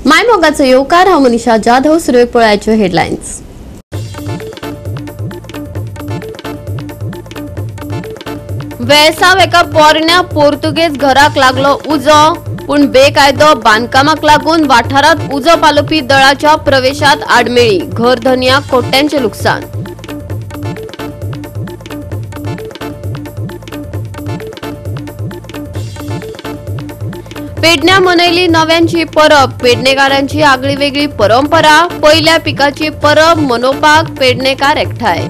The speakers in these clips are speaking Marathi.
मायमोगाचो येवकार हांव मनीषा जाधव. सुरवेक पळोवयाच्यो हेडलायन्स. वेळसाव एका पोरण्या पोर्तुगेज घराक लागलो उजो, पूण बेकायदो बांदकामाक लागून वाठारात उजो पालोवपी दळाच्या प्रवेशात आडमेळी. घर धन्याक कोट्यांचे लुकसाण. पेडण्या मनयली नव्यांची परब. पेडणेकारांची आगळी वेगळी परंपरा. पयल्या पिकाची परब मनोवपाक पेडणेकार एकठांय.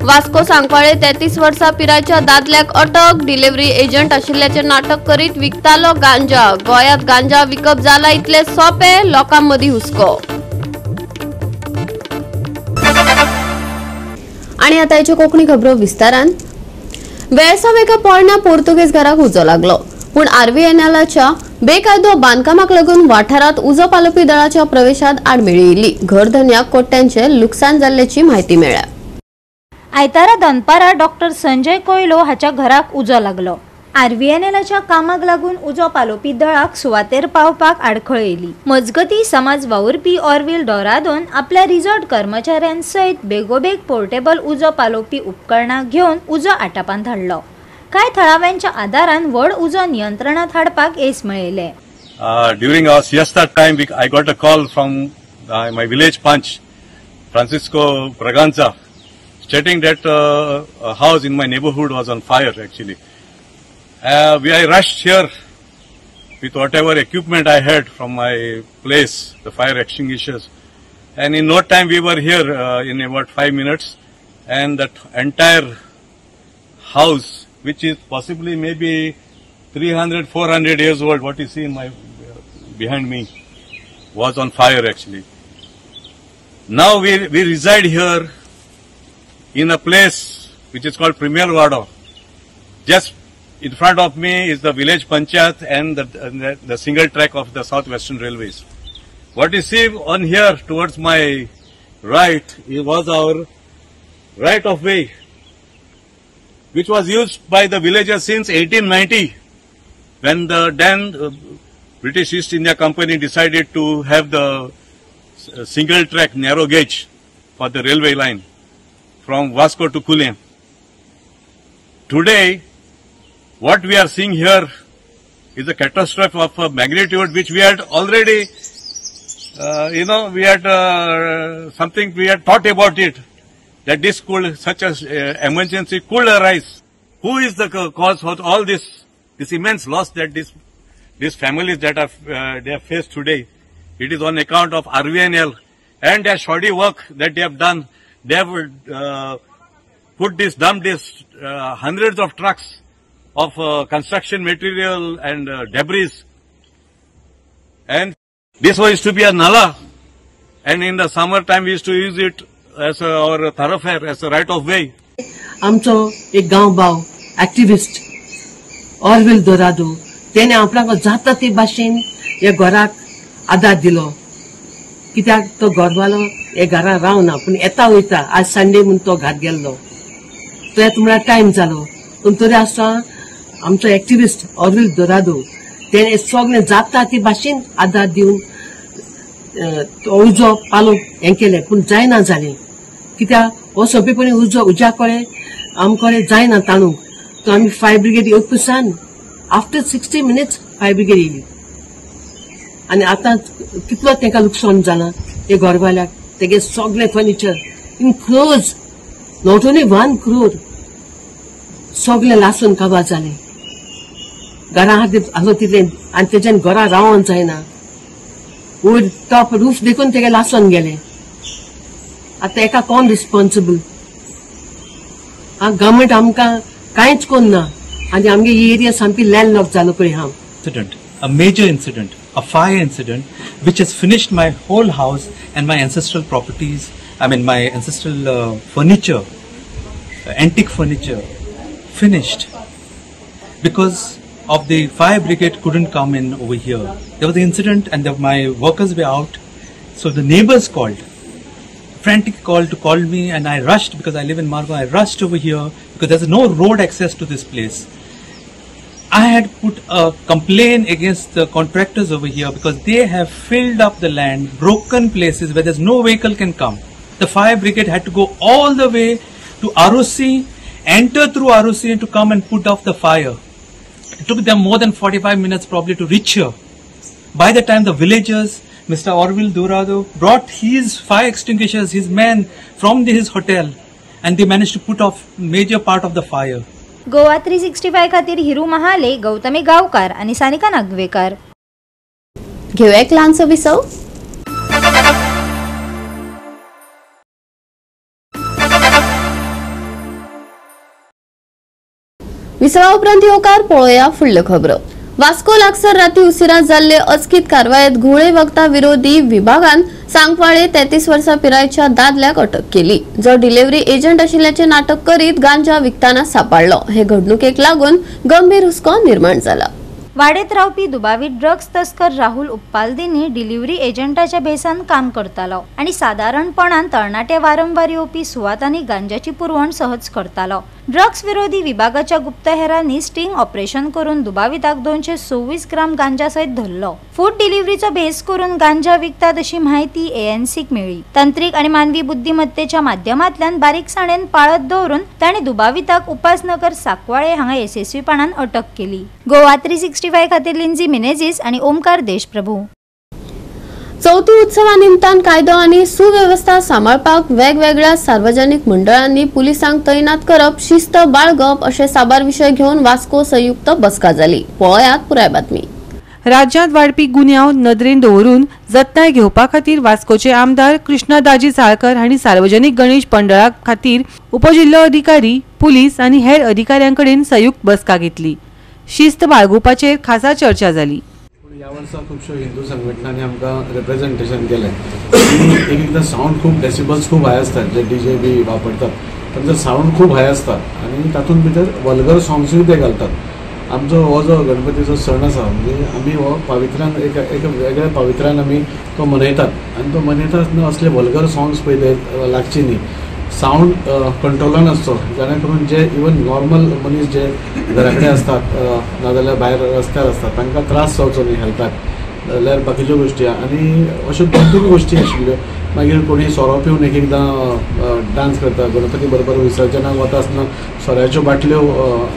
वास्को सांकवाळे 33 वर्सां पिरायेच्या दादल्याक अटक. डिलिव्हरी एजंट आशिल्ल्याचे नाटक करीत विकतालो गांजा. गोंयांत गांजा विकप जाला इतले सोपे, लोकांमदीं हुस्को. आणि आता याच्यो कोंकणी खबरो विस्तारान. वेळसाव एका पोरण्या पोर्तुगेज घराक उजो लागलो, पूण आरव्हीएनएलच्या बेकायदो बांदकामाक लागून वाठारात उजो पालोवपी दळाच्या प्रवेशात आडमेळी येयली. घर धन्याक कोट्यांचे लुकसाण जाल्ल्याची म्हायती मेळ्ळ्या. आयतारा दनपारा डॉक्टर संजय कोयलो हाच्या घराक उजो लागलो. आरव्हीएनएलच्या कामाक लागून उजो पालोवपी दळाक सुवातेर पावपाक आडखळ येयली. मजगती समाज वावुरपी ऑरविल डोरादोन आपल्या रिसॉर्ट कर्मचाऱ्यांसयत बेगोबेग पोर्टेबल उजो पालोवपी उपकरणां घेवन उजो आटापांत हाडलो. कांय थळाव्यांच्या आदारान व्हड उजो नियंत्रणात हाडपाक yes मेळयले. During our siesta time, I got a call from my village panch, Francisco Braganza, stating that a house in my neighborhood was on fire actually. I rushed here with whatever equipment I had from my place, the fire extinguishers, and in no time we were here in about 5 minutes, and that entire house, which is possibly maybe 300-400 years old, what you see in my behind me, was on fire actually. Now we reside here in a place which is called Premier Wado. Just in front of me is the village panchayat and the single track of the South Western Railways. What you see on here towards my right, it was our right of way, which was used by the villagers since 1890, when the then British East India Company decided to have the single track narrow gauge for the railway line from Vasco to Kulem. Today, what we are seeing here is a catastrophe of a magnitude which we had already, we had something we had thought about it, that this could, such as emergency could arise. Who is the cause for all this immense loss that these families that they have faced today? It is on account of RVNL and their shoddy work that they have done. They have dumped this hundreds of trucks of construction material and debris, and this was to be a nala, and in the summer time we used to use it as our thoroughfare, as a right of way. आमचो एक गांव भाव एक्टिविस्ट ऑरविल डोरादो तेने आपल्याक जाता ते भाशेन या घराक आदार दिलो. कित्याक तो घरवालो हे घरा रावना, पूण येता वयता. आज संडे म्हणून तो घात गेल्लो, तो येता म्हळ्यार टायम जालो. पूण तरी आसता आमचो एक्टिविस्ट ऑरविल डोरादो तेने सगळे जाता ते भाशेन आदार दिवन उजो पालोवप हें केलें, पूण जायना जालें. कित्याक हो सोंपेपणी उजो उज्या कळे आमकडे जायना ताणूंक. तो आमी फायर ब्रिगेड येवपासान आफ्टर 60 minutes फायर ब्रिगेड येयली. आनी आतां कितलो तांकां लुकसाण जालां हे घरवाल्याक. तेगे सगळे furniture in crores, not only 1 crore, सगळे लासून काबार जाले. घरा आसलो तितले आनी तेच्यान घरा रावोन जायना. वयर टॉप रूफ देखून तेगे लासून गेले. आतां एका कोण रिस्पॉन्सिबल? गव्हर्मेंट आमकां कांयच कोन्ना आनी आमगे ही एरिया सामकी लँडलॉक जालो पळय. हांव a major incident, a fire incident, which has finished my whole house and my ancestral properties. I mean, my ancestral furniture, antique furniture, finished because of the fire brigade couldn't come in over here. There was an incident and my workers were out, so the neighbors called. frantic call to call me, and I rushed because I live in Margao. I rushed over here because there's no road access to this place. I had put a complaint against the contractors over here because they have filled up the land, broken places where there's no vehicle can come. The fire brigade had to go all the way to ROC, enter through ROC and to come and put off the fire. It took them more than 45 minutes probably to reach here. By the time the villagers, Mr. Orville Dorado, brought his fire extinguishers, his men from his hotel, and they managed to put off major part of the fire. Goa 365 खातीर हिरू महाले, गौतमी गावकार आणि सानिका नागवेकर. घेऊया एक लहानसं विसव. विसवा उपरांत येवकार पळोवया फुडल्यो खबरो. वास्को लागसर राती उशिरा जाल्ले अचकीत कारवायेत घुळे वखदा विरोधी विभागान सांकवाळे 33 वर्सां पिरायेच्या दादल्याक अटक केली, जो डिलिव्हरी एजंट आशिल्ल्याचे नाटक करीत गांजा विकताना सापडलो. हे घडणुकेक लागून गंभीर हुस्को निर्माण जाला. वाडेत रावपी दुबावी ड्रग्स तस्कर राहुल उप्पालदिनी डिलिव्हरी एजंटाच्या भेसान काम करतालो आणि साधारणपणान तरणाटे वारंवार येवपी सुवातांनी गांजाची पुरवण सहज करतालो. ड्रग्स विरोधी विभागाच्या गुप्तहेरांनी स्टिंग ऑपरेशन करून दुबाविताक 226 ग्राम गांजा सयत धरलो. फूड डिलिव्हरीचो भेस करून गांजा विकतात अशी माहिती एएनसीक मेळ्ळी. तांत्रिक आणि मानवी बुद्धिमत्तेच्या माध्यमांतल्यान बारीकसाणेन पाळत दवरून ताणे दुबाविताक उपासनगर साकवाळे हांगा यशस्वीपणान अटक केली. गोवा 365 खातीर लिंजी मिनेझीस आणि ओमकार देशप्रभू. चौथी उत्सवा निमतान कायदो आणि सुव्यवस्था सांबाळपाक वेगवेगळ्या सार्वजनिक मंडळांनी पुलिसांक तैनात करप, शिस्त बाळगप अशे साबार विषय घेऊन वास्को संयुक्त बसका जाली. पळयात पुराय बातमी. राज्यांत वाडपी गुन्यांव नदरेन दवरून जतनाय घेवपा खातीर वास्कोचे आमदार कृष्णदाजी साळकर हांणी सार्वजनिक गणेश मंडळा खातीर उपजिल्लो अधिकारी, पुलीस आनी हेर अधिकाऱ्यांकडेन संयुक्त बसका घेतली. शिस्त बाळगुपाचेर खासा चर्चा जाली. ह्या वर्सा खुबश्यो हिंदू संघटनांनी आमकां रिप्रेझेंटेशन केलें. एकदां सावंड खूब डेसिबल्स खूब हाय आसतात, जे डीजे बी वापरतात तांचो सावंड खूब हाय आसता आनी तातूंत भितर वल्गर सॉंग्सूय ते घालतात. आमचो हो जो गणपतीचो सण आसा म्हणजे आमी हो पावित्र्यान एक वेगळ्या पावित्र्यान आमी तो मनयतात आनी तो मनयता आसतना असले वल्गर सॉंग्स पळय लागची न्ही. सावंड कंट्रोलान आसचो, जेणे करून जे इवन नॉर्मल मनीस जे घरा कडेन असतात नाजाल्यार भायर रस्त्यार असतात तांकां त्रास जावचो न्ही हेल्थाक, जाल्यार बाकीच्यो गोश्टी आनी अश्यो दोन गोश्टी आशिल्ल्यो. मागीर कोणी सोरो पिवन एकदां डान्स करता, गणपती बरोबर विसर्जनाक वता आसतना सोऱ्याच्यो बाटल्यो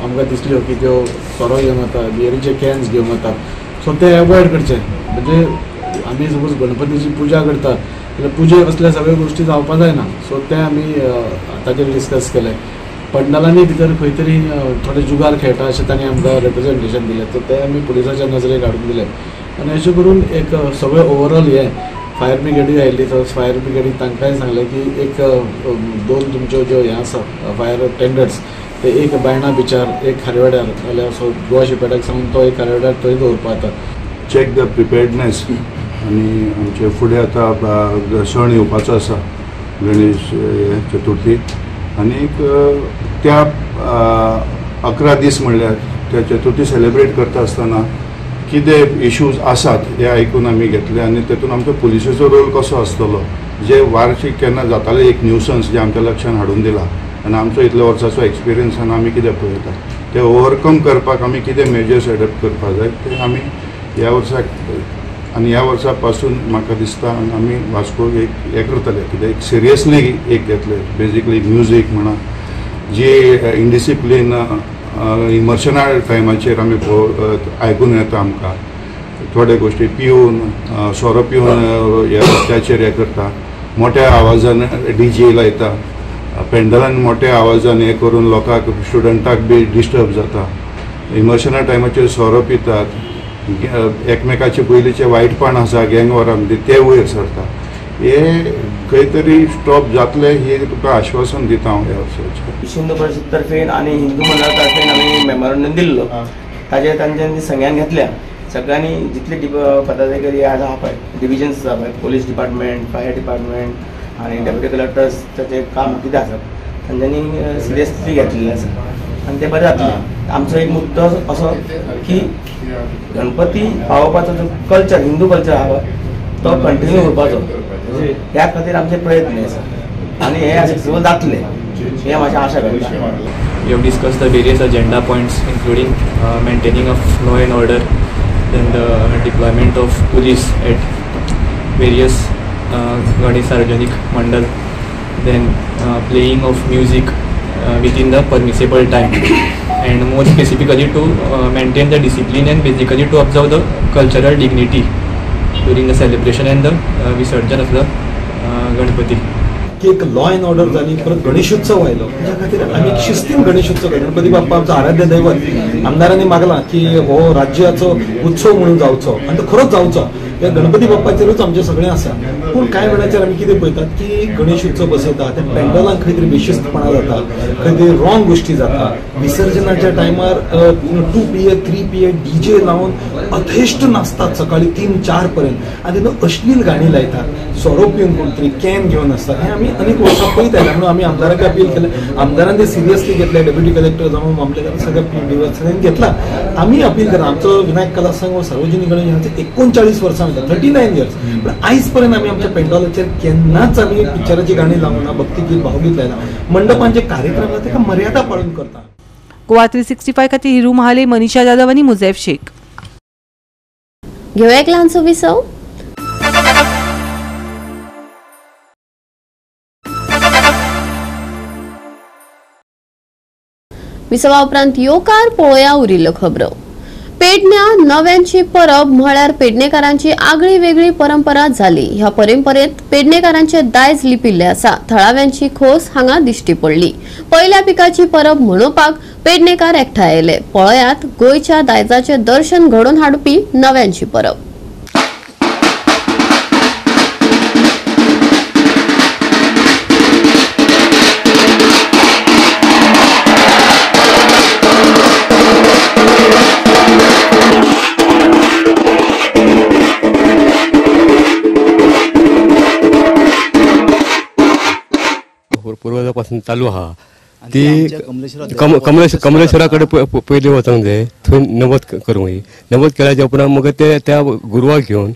आमकां दिसल्यो की त्यो सोरो घेवन वता, बियरीचे कॅन्स घेवन वता. सो ते एवॉयड करचे. म्हणजे आमी सपोज गणपतीची पुजा करता जाल्यार पुजेक असल्या सगळ्यो गोश्टी जावपा जायना. सो ते आमी ताचेर डिस्कस केलें. पंडालांनी भितर खंय तरी थोडे जुगार खेळटा अशें तांणी आमकां रिप्रेझेंटेशन दिलें, सो ते आमी पुलिसाच्या नजरेक हाडून दिलें. आनी अशें करून एक सगळें ओवरऑल हें फायर ब्रिगेडी आयिल्ली, तर फायर ब्रिगेडी तांकांय सांगलें की एक 2 तुमच्यो ज्यो हें आसा फायर टेंडर्स ते एक बायणा बिचार, एक खारवेड्यार, जाल्यार सो गोवा शिपेटाक सांगून तो एक खारवेड्यार थंय दवरपा जाता. Check the preparedness. आनी आमचे फुडें आतां सण येवपाचो आसा गणेश चतुर्थी आनीक त्या 11 दीस म्हणल्यार त्या चतुर्थी सेलिब्रेट करता आसतना कितें इश्यूज आसात हे आयकून आमी घेतले आनी तेतून आमचो पुलिसेचो रोल कसो आसतलो, जे वार्षिक केन्ना जातालें एक न्यूसन्स जे आमच्या लक्षान हाडून दिला आनी आमचो इतल्या वर्साचो एक्सपिरियन्सान आमी कितें पळयता ते ओवरकम करपाक आमी कितें मेजर्स एडॉप्ट करपाक जाय ते आमी ह्या वर्साक आनी ह्या वर्सा पासून म्हाका दिसता आमी वास्कोक एक हें करतले, कितें एक सिरियसली एक घेतले. बेजिकली म्युजीक म्हणा जी इनडिसिप्लीन इमर्शना टायमाचेर आमी आयकून येता आमकां थोडे गोश्टी पिवन सोरो पिवन ह्या रस्त्याचेर हें करता, मोठ्या आवाजान डीजे लायता, पेंडलान मोठ्या आवाजान हें करून लोकांक स्टुडंटाक बी डिस्टर्ब जाता, इमर्शना टायमाचेर सोरो पितात, एकमेकाचे पयलींचे वायटपण आसा गँग वॉरा भितर ते वयर सरता. हे खंय तरी स्टॉप जातले हे तुका आश्वासन दिता हांव ह्या वर्साचें. हिंदू परिषद तर्फेन आणि हिंदू मंडळा तर्फेन आम्ही मेमोरंडम दिल्लो. ताजेर तांच्यांनी सगळ्यांक घेतल्या. सगळ्यांनी जितले पदाधिकारी आसा पळय डिविजन्स आसा पळय, पोलीस डिपार्टमेंट, फायर डिपार्टमेंट आणि डेप्युटी कलेक्टर्स ताचें काम कितें आसा तांच्यांनी सिरियसली घेतलेलें आसा आनी तें बरें जातलें. आमचो एक मुद्दो असो की गणपती पावोवपाचो जो कल्चर हिंदू कल्चर आहा तो कंटिन्यू उरपाचो. ह्या खातीर आमचे प्रयत्न आसात आनी हे सक्सेसफूल जातले हे म्हाजी आशा करता. We have discussed the various agenda points including maintaining of law and order, then the deployment of police at various Ganesh Sarvajanik Mandal, then playing of music within the permissible time, and more specifically to maintain the discipline and basically to observe the cultural dignity during the celebration and the Visarjan of the Ganpati. की एक लॉ अँड ऑर्डर झाली, परत गणेशोत्सव व्हायलो त्या खातीर आमी एक शिस्तीन गणेशोत्सव गणपती बाप्पा आमचो आराध्य दैवत. आमदारांनी मागला की हो राज्याचो उत्सव म्हणून जावचो आणि तो खरोच जावचो. या गणपती बाप्पाचेरूच आमचे सगळें आसा. पूण कांय वेळाचेर आमी कितें पळयतात की गणेश उत्सव बसयता त्या पेंडॉलांक खंय तरी बेशिस्तपणा जाता, खंय तरी रॉंग गोश्टी जाता. विसर्जनाच्या टायमार 2 PM 3 PM DJ लावन अथेश्ट नाचतात सकाळी 3-4 पर्यंत आनी तितून अश्लील गाणी लायतात. सोरो पिवन कोण तरी कॅन घेवन आसतात. हे आमी अनेक वर्सां पळयत आयला म्हणून आमी आमदाराक अपील केलें. आमदारान ते सिरियसली घेतले. डेप्युटी कलेक्टर जावन मामलेदार सगळ्या घेतला. आमी अपील करता आमचो विनायक कला संघ हो सार्वजनीक गणेश ह्याचे 39 वर्सां 39 इयर्स पण आयज पर्यंत आमी आमच्या पेंडॉलाचेर केन्नाच आमी पिक्चराची गाणी लावना, भक्तीगीत भावगीत लायना. मंडपांचे कार्यक्रम ताका मर्यादा पाळून करता. गोवा 365 खातीर हिरू महाले, मनीषा जाधव आनी मुझैफ शेख. घेऊया एक ल्हानसो विसव. विसवा उपरांत येवकार पळोवया उरिल्ल्यो खबरो. पेडण्या नव्यांची परब म्हळ्यार पेडणेकारांची आगळी वेगळी परंपरा जाली. ह्या परंपरेत पेडणेकारांचे दायज लिपिल्ले आसा. थळाव्यांची खोस हांगा दिश्टी पडली. पहिल्या पिकाची परब मनोवपाक पेडणेकार एकठांय आयले. पळयात गोंयच्या दायजाचे दर्शन घडोवन हाडपी नव्यांची परब. पूर्वजापासून चालू आहा ती कमलेश्वराकडे पयलीं वचूंक जाय. थंय नवत करूंक जाय. नवत केल्याच्या उपरांत मग ते त्या गुरवाक घेवन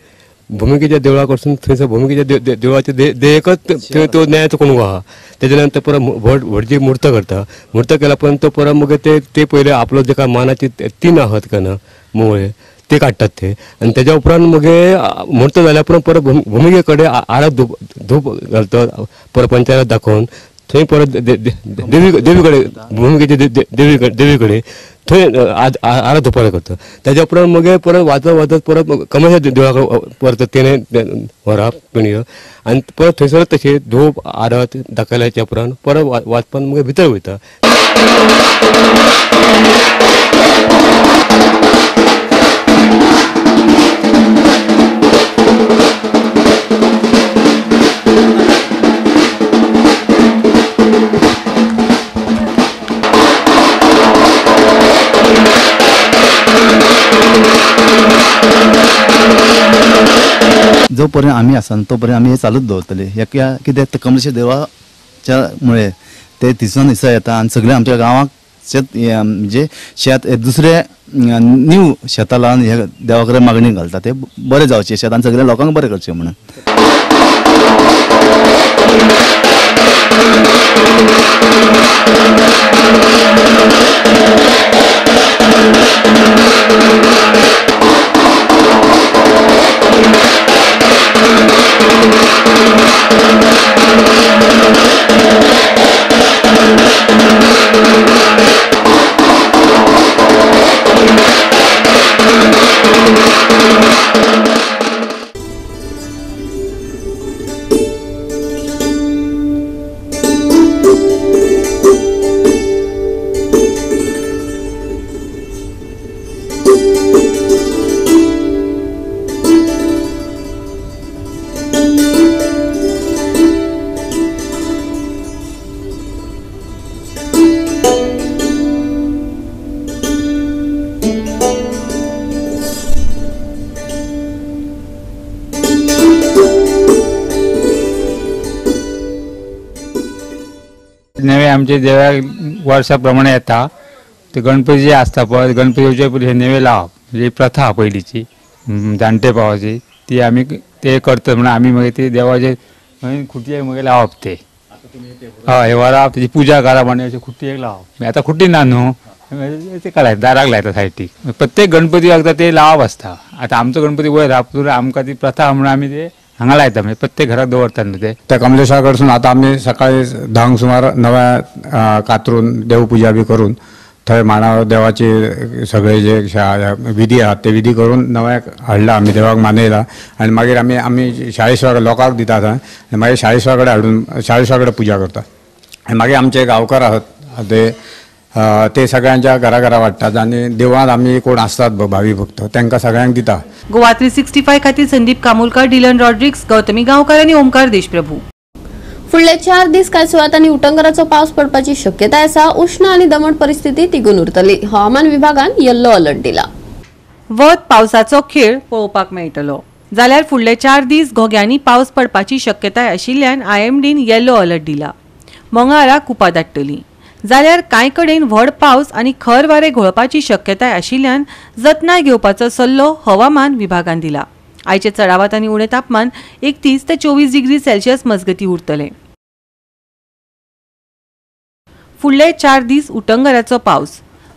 भुमिकेच्या देवळा कडसून थंयसर भुमिकेच्या देवळाचे देयकच तो न्यायाचो कोण आहा. तेच्या नंतर परत व्हडची मूर्त करता. मूर्त केल्या उपरांत तो परत मग ते पयले आपलो जेका मानाची 3 आहत कना मुळे ते काडटात ते. आणि त्याच्या उपरांत मग मूर्त जाल्या उपरांत परत भुमिके कडेन आरत धूप घालतात परत पंचायत दाखोवन. थंय परत देवी कडेन भुमिकेचे देवी कडेन थंय आरत धुपार करता. त्याच्या उपरांत मग परत वाजत परत कमलेश्वर देवळा परत तेणे व्हरप पिणयो आनी परत थंयसर तशें धूप आरत दाखयल्याच्या उपरांत परत वाचपान मग भितर वयता. जोपर्यंत आम्ही आसा तोपर्यंत आम्ही हे चालूच दवरतले. कित्याक कमलेश्वर देवळाच्या मुळे ते दिसान दिसा येता आनी सगळे आमच्या गांवाक शेत म्हणजे शेत दुसरे न्यू शेतां लावन हे देवा कडेन मागणी घालता ते बरें जावचे शेत आनी सगळ्या लोकांक बरें करचें म्हणून. नवे आमचे देवळाक वर्सा प्रमाणे येता. ते गणपती जे आसता पळय गणपती येवचे पयलीं हे नेवे लावप म्हणजे प्रथा पयलींची जाणटे पावाची ती आमी ते करतात म्हणून आम्ही मग ते देवाचे खुटी मग लावप ते हे वराप त्याची पूजा करा म्हणे अशी खुटी एक लावप आता खुटी ना न्हू ते करायचं दाराक लायता सायटीक प्रत्येक गणपती एकदा ते लावप असता आता आमचो गणपती वयर रापतूर आमकां ती प्रथा म्हणून आम्ही ते हांगा लायता म्हणजे प्रत्येक घरात दवरतात न्हू ते त्या कमलेशा कडसून आता आम्ही सकाळी 10 सुमार नव्या कातरून देवपूजा बी करून थंय मांडावर देवाचे सगळे जे विधी आहात ते विधी करून नव्याक हाडला आम्ही देवाक मानयला आणि मागीर आम्ही 40 लोकांक दितात आणि मागीर 40 कडेन हाडून 40 कडेन पूजा करतात आणि मागीर आमचे गांवकार आहात ते सगळ्यांच्या घरा वाटतात आणि देवळांत आम्ही कोण असतात भावी भक्त त्यांना सगळ्यांक दिता. गोवा 365 खातीर संदीप कामुलकर, डिलन रॉड्रिक्स, गौतमी गांवकार आणि ओमकार देशप्रभू. फुडले 4 दीस कांय सुवातांनी उटंगराचो पावस पडपाची शक्यताय आसा. उष्ण आनी दमट परिस्थिती तिगून उरतली. हवामान विभागान येल्लो अलर्ट दिला. वत पावसाचो खेळ पळोवपाक मेळटलो जाल्यार फुडले 4 दीस घोग्यांनी पावस पडपाची शक्यताय आशिल्ल्यान IMDन येल्लो अलर्ट दिला. मंगळारा कुपा दाटतली जाल्यार कांय कडेन व्हड पावस आनी खर वारे घोळपाची शक्यताय आशिल्ल्यान जतनाय घेवपाचो सल्लो हवामान विभागान दिला. आयचे चडावात आनी उणे तापमान 31 ते 24 डिग्री सेल्सियस मजगती उरतले. फुडले 4 दीस उटंगराचो पावस.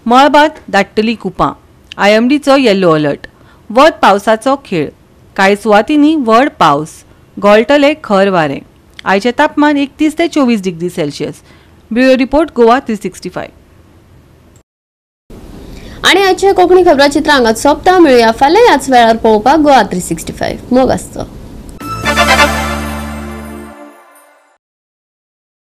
मळबात दाटतली कुपां. IMDचो येल्लो अलर्ट. वत पावसाचो खेळ. कांय सुवातींनी व्हड पावस. घोळटले खर वारे. आयचे तापमान 31 ते 24 degree Celsius. Bureau report Goa 365. आणि आजचे कोकणी खबराचित्र हांगाच सोंपता. मेळुया फाल्यां ह्याच वेळार पळोवपाक गोवा 365 मोग आसचो.